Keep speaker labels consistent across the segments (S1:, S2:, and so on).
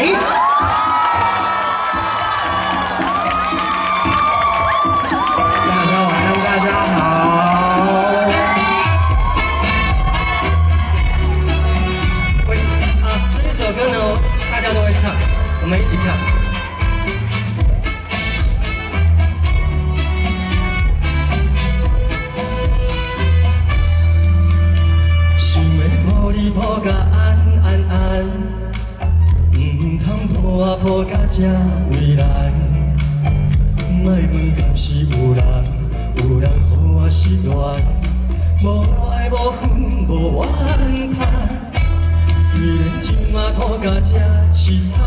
S1: 大家晚安，大家好。这一首歌呢，大家都会唱，我们一起唱。 你抱甲安安安，唔通抱啊抱甲这为难。莫问敢是有人，有人予我失恋，无爱无恨无怨叹。虽然情嘛吐甲这凄惨，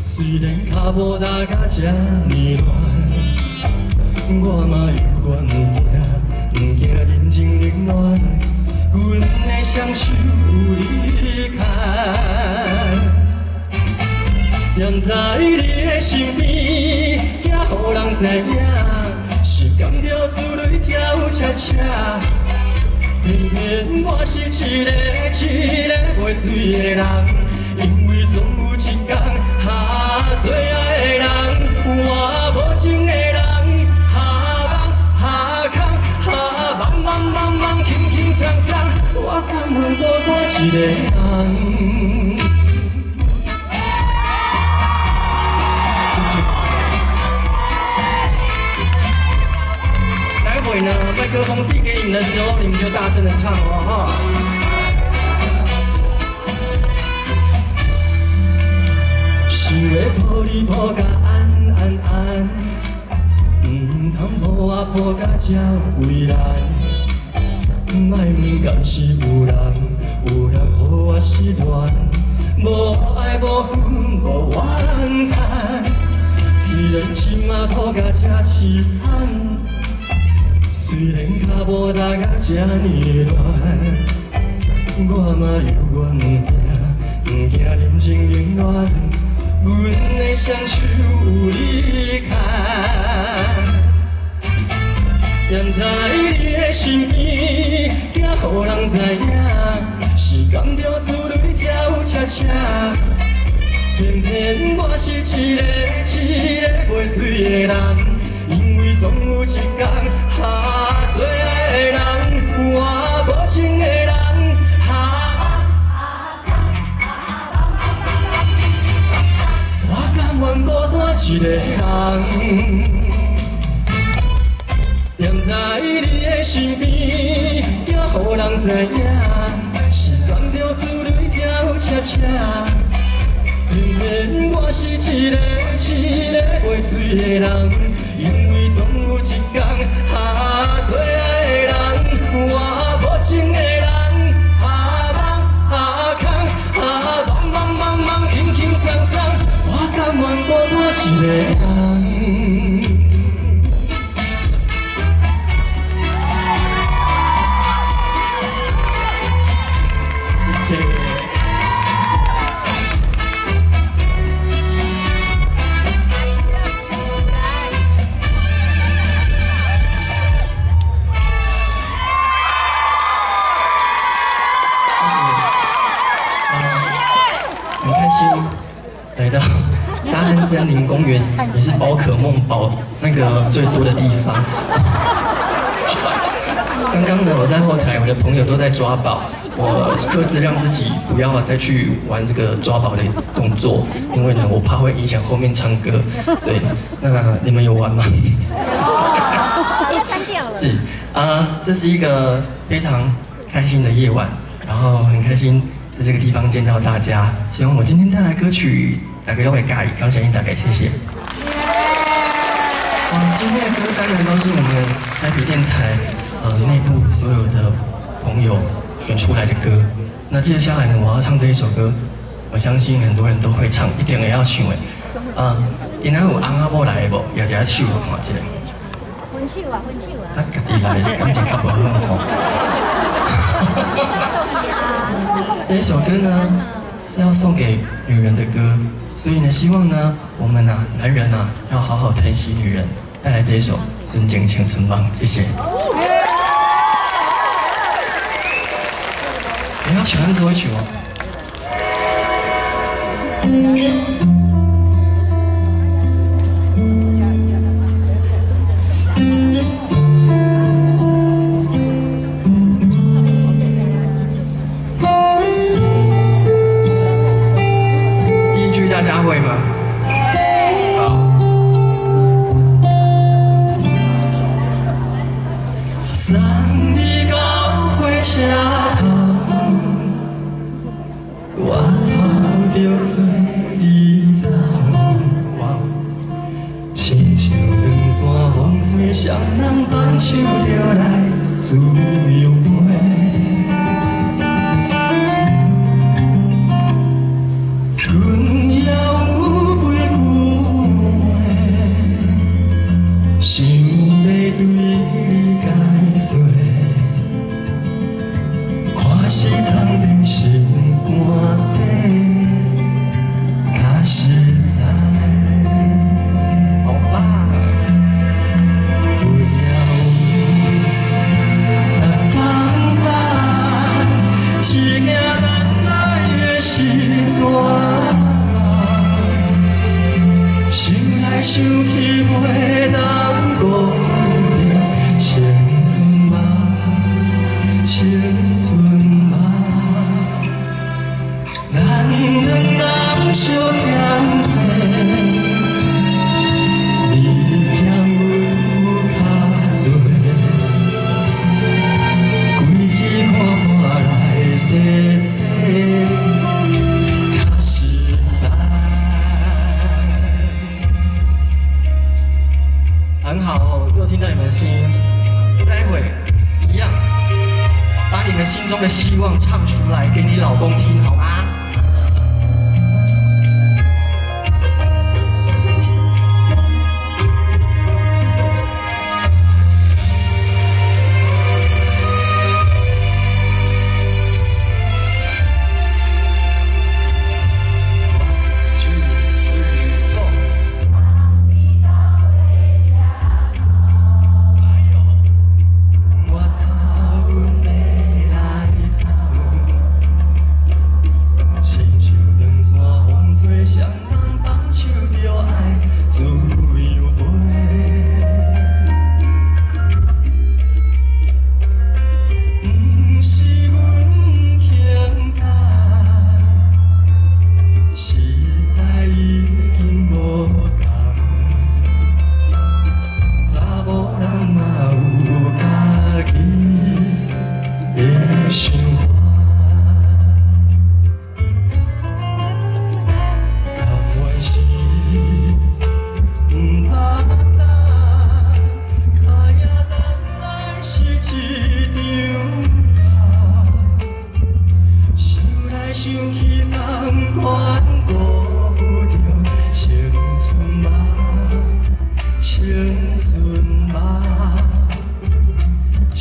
S1: 虽然脚步踏甲这呢乱，我嘛有缘唔惊人情冷暖。 阮的双手离开，念在你的身边，也予人知影，是甘着自泪跳恰恰。偏偏我是一个袂水的人，因为总有一天哈最爱的人，我无情的人，哈梦哈空哈梦梦梦梦轻轻松松。 我甘愿孤单一个人。待会呢，麦克风递给你们的时候，你们就大声的唱哦哈。想要抱你抱甲安安安，唔通抱啊抱甲这为难。 莫问敢是有人，有人予我失恋，无爱无恨无怨叹。虽然情嘛吐甲这凄惨，虽然脚步踏甲这呢乱，我嘛有缘唔惊人情冷暖，阮的双手有离开。 站在你的身边，也予人知影，是甘着自泪跳恰恰。偏偏我是一个袂水的人，因为总有一天哈最爱的人，我无情的人，我甘愿孤单一个人。 站在你的身边，也予人知影，是甘着自泪跳恰恰。偏偏我是一个袂水的人，因为总有一天哈最爱的人，我无情的人，哈梦哈空哈梦梦梦梦轻轻松松，我甘愿孤单一个人。 很开心来到大安森林公园，也是宝可梦宝那个最多的地方。刚刚呢，我在后台，我的朋友都在抓宝，我克制让自己不要再去玩这个抓宝的动作，因为呢，我怕会影响后面唱歌。对，那你们有玩吗？
S2: 早就删掉了。
S1: 是啊，这是一个非常开心的夜晚，然后很开心。 在这个地方见到大家，希望我今天带来歌曲，大家都会介意，刚才应大概谢谢。今天的歌当然都是我们台北电台内部所有的朋友选出来的歌。那接下来呢，我要唱这一首歌，我相信很多人都会唱，一定也要唱的。今仔有翁仔某来无？也一下手看一下。
S2: 分手啊，分手啊！
S1: 啊，家己来感情较无好吼。这一首歌呢是要送给女人的歌，所以呢，希望呢我们男人要好好疼惜女人。带来这一首《孙景青春梦》，谢谢。你要喜欢这首曲吗？第一句大家会吗？好。送你到火车头，我头着做你走。亲像长线风吹，双人放手着来自由飞。春也有几句话，想要对你解说，看是藏在心肝底，较实在。好吧。有了逐天捌，一件咱来的时阵。想来想去袂当顾着青春嘛，青春嘛，咱两人相欠债，你欠阮较多，归去看破来洗洗。很好，我都有听到你们的声音。待会一样，把你们心中的希望唱出来，给你老公听，好吗？想去难关辜负着青春嘛，青春嘛，唱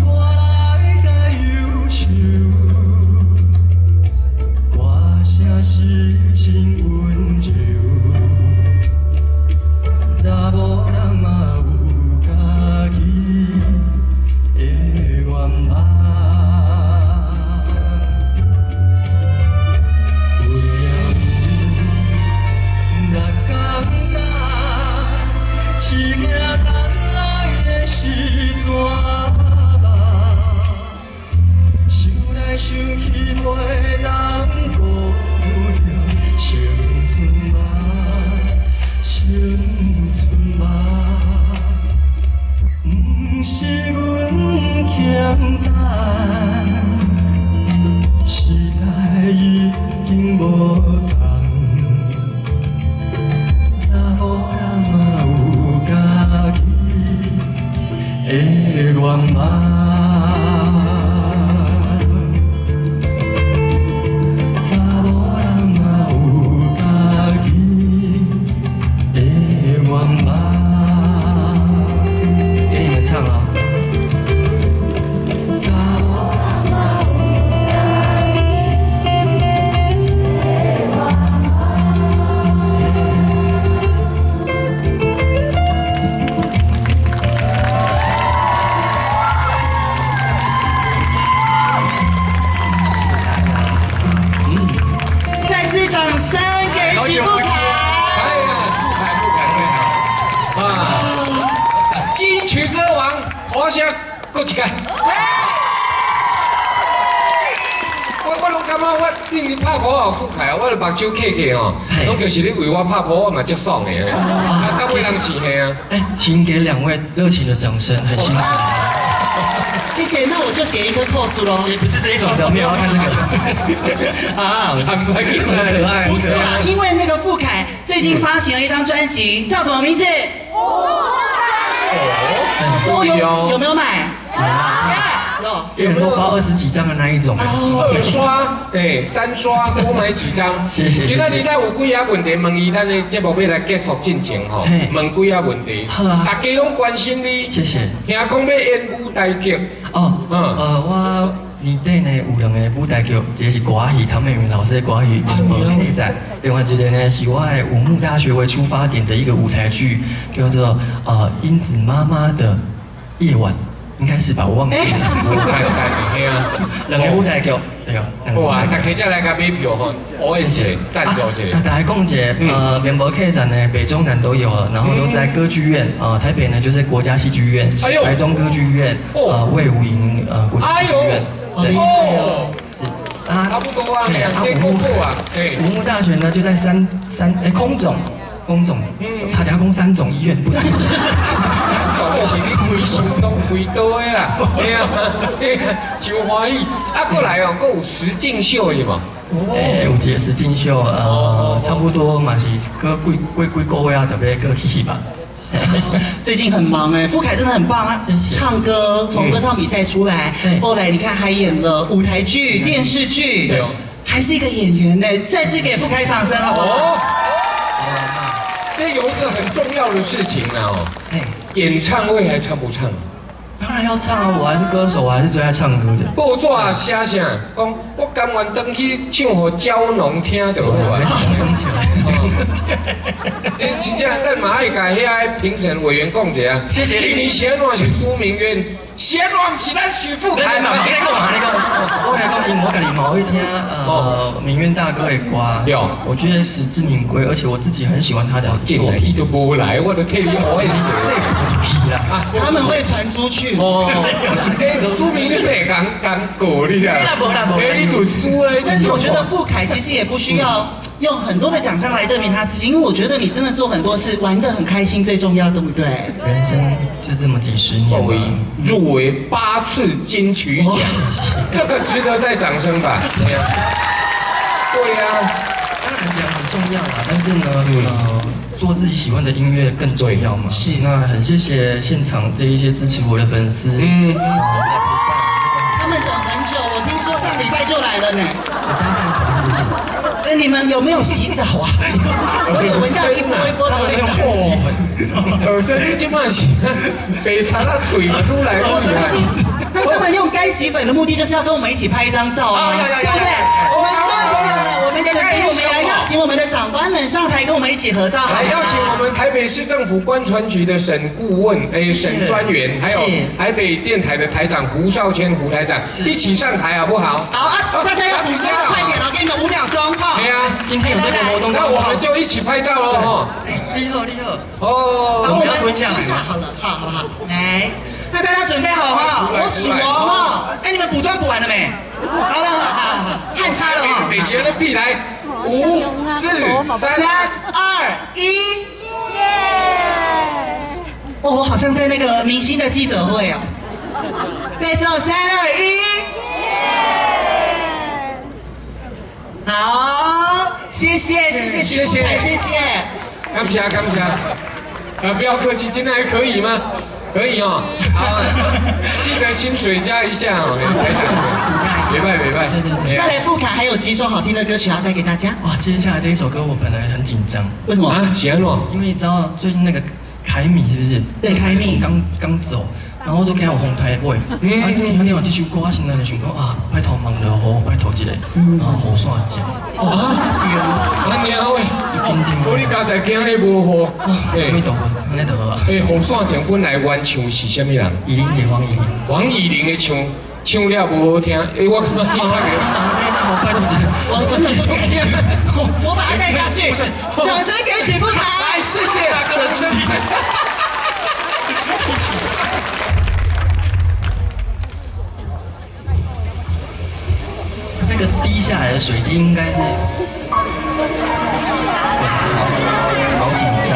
S1: 歌来甲忧愁，歌声是真温柔，查某人嘛有家己的愿望。 一件咱来的时阵嘛，想来想去袂当顾着青
S3: 掌声给徐富凯。
S4: 哎呀，富凯最好啊！金曲歌王，华声过一届。我拢感觉我对你拍鼓后富凯，我目睭刻刻吼，拢就是你为我拍鼓，我嘛足爽的。啊，到尾人是嘿啊。
S1: 哎，请给2位热情的掌声，很辛苦。
S3: 谢谢，那我就解一颗扣子喽。
S1: 也不是这一种的，没有要看这个。啊，
S4: 很可爱，
S3: 不是啦，因为那个富凯最近发行了一张专辑，叫什么名字？有没有买？
S1: 一人都包20几张的那一种。
S4: 2刷，哎，3刷多买几张。
S1: 谢谢。
S4: 今仔日咱有几啊问题问伊，咱的节目要来结束进前吼，问几啊问题。大家拢关心你。谢谢。听讲要演舞台剧。
S1: 哦，我年底呢有2个舞台剧，一个是歌戏，唐美云老师的歌戏《无客栈》，另外一个呢是我的武木大学为出发点的一个舞台剧，叫做英子妈妈的夜晚。应该是吧，我忘记了。2个舞台剧，对啊。
S4: 哇，大家再来甲买票吼，応援一下，贊助一下。
S1: 大家讲一下，免博客栈呢，北中南都有了，然后都是在歌剧院台北呢就是国家戏剧院，台中歌剧院，魏武营国家戏剧院。
S4: 哦，差不多啊，
S1: 武木大学呢就在空总，差点讲3总医院，不是。
S4: 是你开心拢开刀的啦，嘿啊，真欢喜。啊，过来哦，有实境秀的嘛。
S1: 有一个实境秀，差不多嘛是过几个月就要过去吧。
S3: 最近很忙哎，富凯真的很棒啊！唱歌，从歌唱比赛出来，后来你看还演了舞台剧、电视剧，还是一个演员呢。再次给富凯掌声好不好？
S4: 这有一个很重要的事情啊，演唱会还唱不唱？
S1: 当然要唱啊！我还是歌手，我还是最爱唱歌的。
S4: 报纸写啥？讲我甘愿登去唱给蕉农听到好啊！
S1: 升起来！
S4: 你真正咱嘛爱甲遐评审委员讲一下。谢谢你。你写哪是苏明渊？写哪是咱许富凯嘛？
S1: 你讲，我甲你嘛会听明渊大哥的歌。对，我觉得实至名归，而且我自己很喜欢他的作品。
S4: 伊都无来，我都替你我也是这个。
S1: 这个不是屁啦！
S3: 他们会传出去。
S4: 苏明渊会讲过你啊？伊读书嘞。
S3: 但是我觉得富凯其实也不需要用很多的奖项来证明他自己，因为我觉得你真的做很多事，玩得很开心最重要，对不对？
S1: 人生就这么几十年嘛。
S4: 入围8次金曲奖，这个值得再掌声吧？对呀，
S1: 当然奖很重要啦，但是呢，做自己喜欢的音乐更重要嘛。是，那很谢谢现场这一些支持我的粉丝，
S3: 他们等很久，我听说上礼拜就来了呢。你们有没有洗澡啊？我有闻到一波一波的味道。
S4: 耳生你今晚洗，北茶那嘴嘛都来过来。
S3: 他们用该洗粉的目的就是要跟我们一起拍一张照啊，对不对？我们准备我们来邀请我们的长官们上台跟我们一起合照。
S4: 来邀请我们台北市政府观传局的审顾问、审专员，还有台北电台的台长胡少谦胡台长一起上台好不好？
S3: 好啊，大家要补妆快点，我给你们5秒钟哈。
S4: 对啊，
S1: 今天有这个活动，
S4: 那我们就一起拍照喽哈。
S1: 厉害！
S3: 哦，我们蹲下好了，好不好？来，那大家准备好哈，我数哦哈。哎，你们补妆补完了没？好了，好，汗擦了哈。
S4: 北斜的必来，5、4、3、2、
S3: 1，哦，我好像在那个明星的记者会哦。在这，3、2、1，好，谢谢，谢谢。
S4: 感谢。不要客气，今天还可以吗？可以哦。好，记得薪水加一下哦，台长辛苦加一下。别拜。
S3: 再来富凯还有几首好听的歌曲要带给大家。
S1: 哇，接下来这一首歌我本来很紧张。
S3: 为什么
S4: 啊？喜欢我？
S1: 因为你知道最近那个凯米是不是？
S3: 对，凯米
S1: 刚走。然后我就给他有红台尾，听他听完这首歌，我现在就想讲拜托忙了吼，拜托一个，然后雨伞节，
S4: 安尼啊喂，我你刚才讲你无好，
S1: 没懂，安尼就好啊。
S4: 雨伞节本来原唱是啥物人？
S1: 黄以玲，
S4: 黄以玲的唱了无好听，我感觉伊
S1: 好，拜托姐，
S3: 我真的不敢我把他带下去，掌声给许富凯，
S4: 来，谢谢，真
S1: 那个滴下来的水滴应该是，好紧张。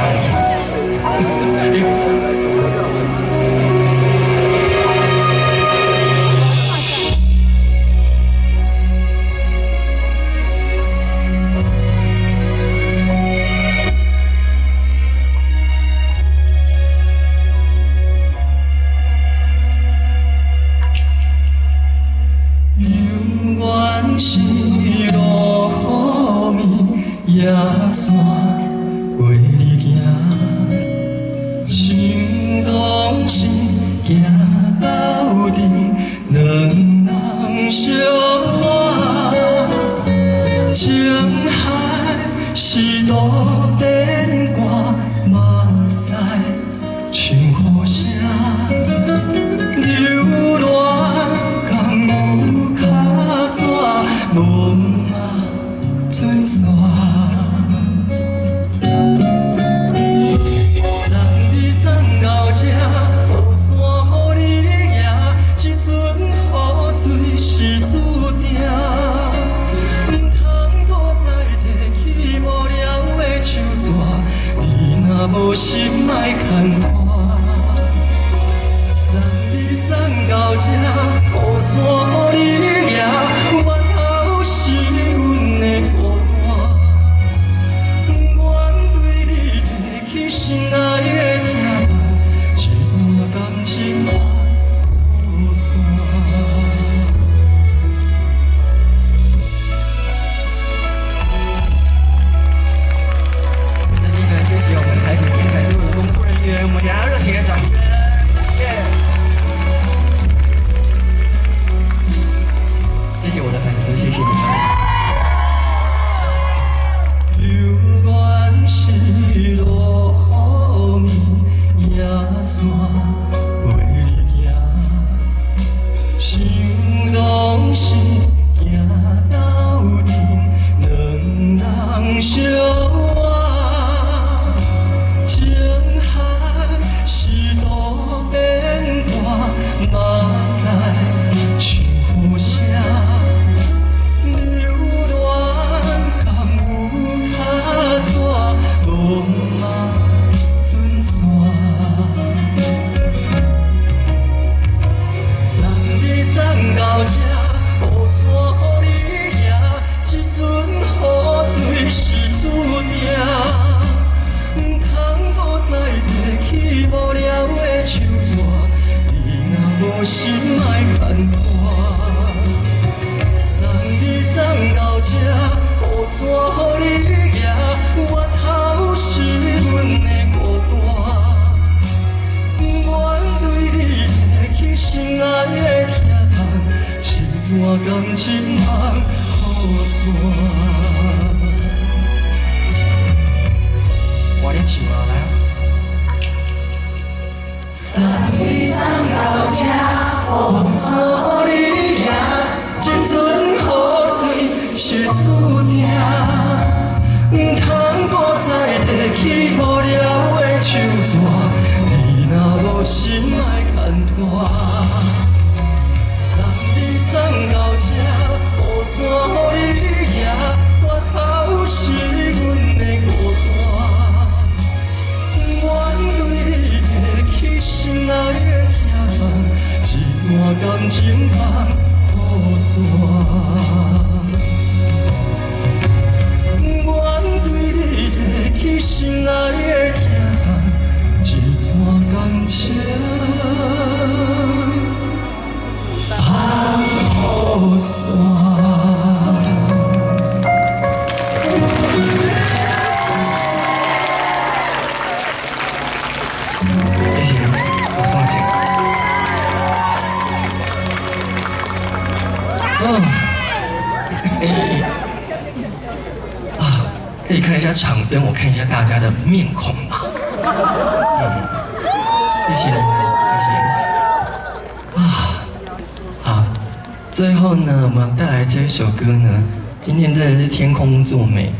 S1: 是落雨暝，野山为你行，心拢是行到底，两人相爱。情海是路电歌，马赛唱好声，流浪江有脚纸。梦啊，转线，送你送到这，雨伞予你拿，这阵雨水是注定，唔通搁再提起无聊的手纸，你若无心莫牵拖。送你送到这，雨伞予你拿。是阮的孤单，阮对你提起心爱的疼痛，一段感情海雨伞。这里呢，谢谢我们台北电台所有的工作人员，我们给他热情的掌声，谢谢。谢谢我的粉丝，谢谢你们。流原是落雨暝，野山为你行，心拢是行到底，两人相爱。情海是路边歌，马赛唱好声。到这，雨伞予你拿，这阵雨水是注定，唔通搁再提起无聊的手纸，你若无心莫牵拖。送你送到这，雨伞予你拿，我头是阮的孤单，阮对你提起心爱的疼。一段感情梦雨伞。我咧唱啊，来啊！送你送到这，雨伞予你拿，这阵雨水是注定，唔通搁再提起无聊的手纸，你若无心莫牵拖。送到这，雨伞予你拿，我头是阮的孤单，阮对你提起心爱的疼痛，一段感情梦雨伞。阮对你提起心爱的疼痛，一段感情。雨伞。谢谢你，马上见。可以看一下场灯，我看一下大家的面孔吗？谢谢你们，谢谢。最后呢，我们带来这一首歌呢，今天真的是天空作美，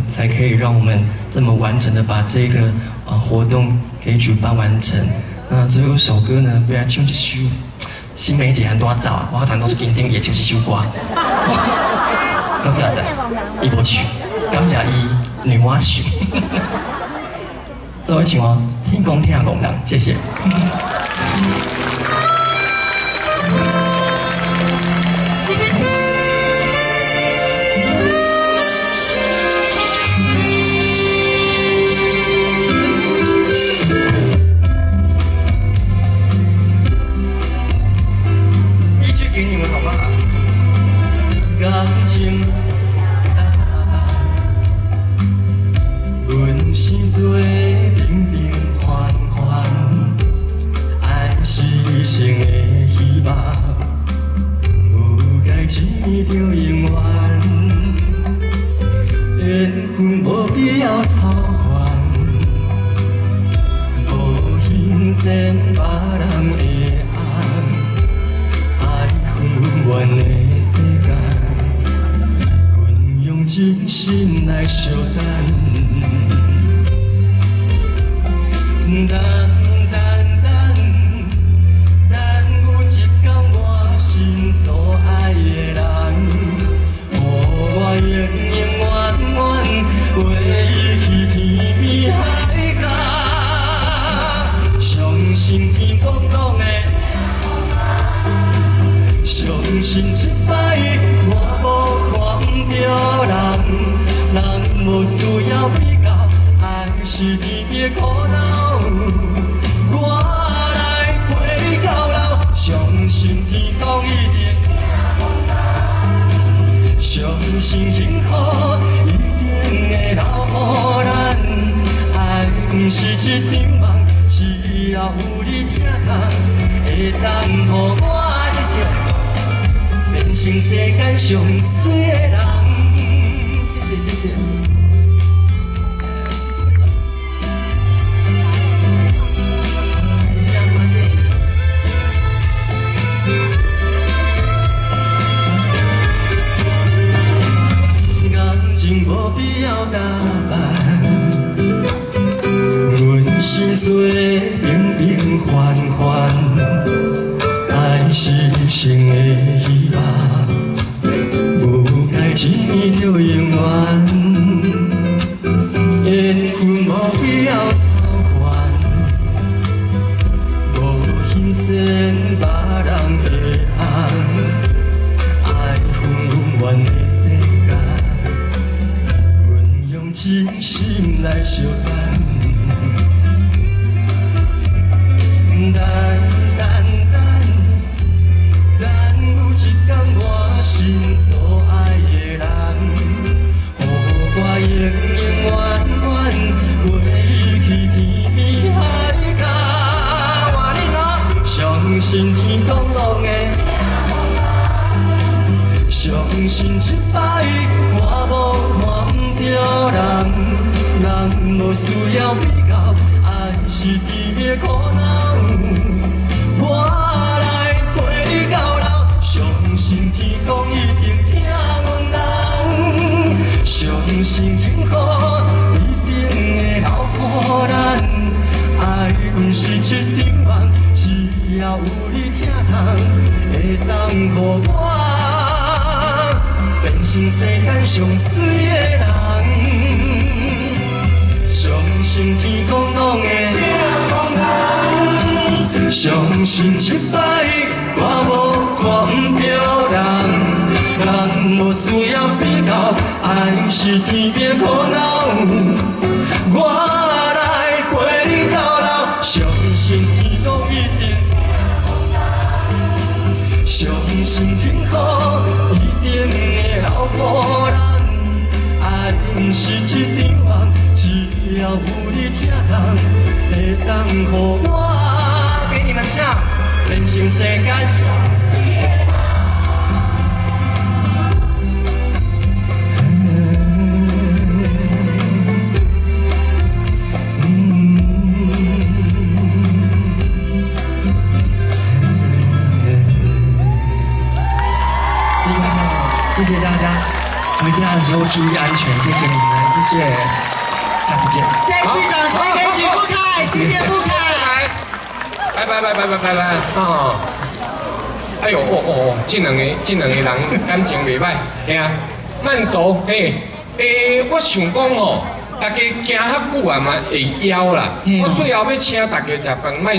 S1: 才可以让我们这么完整的把这个活动给举办完成。那最后一首歌呢，要唱一首新梅姐很多早，我弹都是今天也唱一首歌。感谢在一波曲，感谢伊女娲曲。这位请我天公天下公人，谢谢。感情阮是做平平凡凡，爱是一生的希望，有该只着永远，缘分无必要操烦，无形成别人的爱，爱分阮的世界。用真心来相等，等有一天我心所爱的人，予我永远陪伊去天边海角，相信天公讲的，相信一摆我无看着人无需要比较，爱是天边苦恼，我来陪到老，相信天公一定，相信幸福一定会留予咱，爱不是一场梦，只要有你疼痛，会当予我谢谢。变成世间上水的人，谢谢谢谢。感情无必要打扮，阮是做平平凡凡，爱是一生的希望。只着永远，缘分无必要操烦，无形成别人的爱，爱分阮的世界，阮用真心来相等，有一天我心所爱的人，我永远陪伊去天边海角。我你我相信天公拢会，相信一摆我无看着人无需要比较，爱是甜的苦恼，我来陪到老，相信天公一定疼阮人，相信幸福一定会留予咱，爱不是一场梦，只要有你疼痛，会当予我变成世间上水的人，相信天公拢会相信一摆我无看着人无需要比较，爱是天边苦恼，我来陪你到老，相信天公一定，相信幸福一定会留予咱，爱不是一场梦，只要有你疼痛，会当予我给你们唱，变成世间上水的人。注意安全，谢谢你们，谢谢，下次见。
S3: 再次掌声给许富凯，谢谢富凯。
S4: 拜拜啊！哎呦这两个人感情袂歹，嘿啊，慢走嘿。我想讲吼，大家行较久啊嘛会枵啦。我最后要请大家食饭，莫。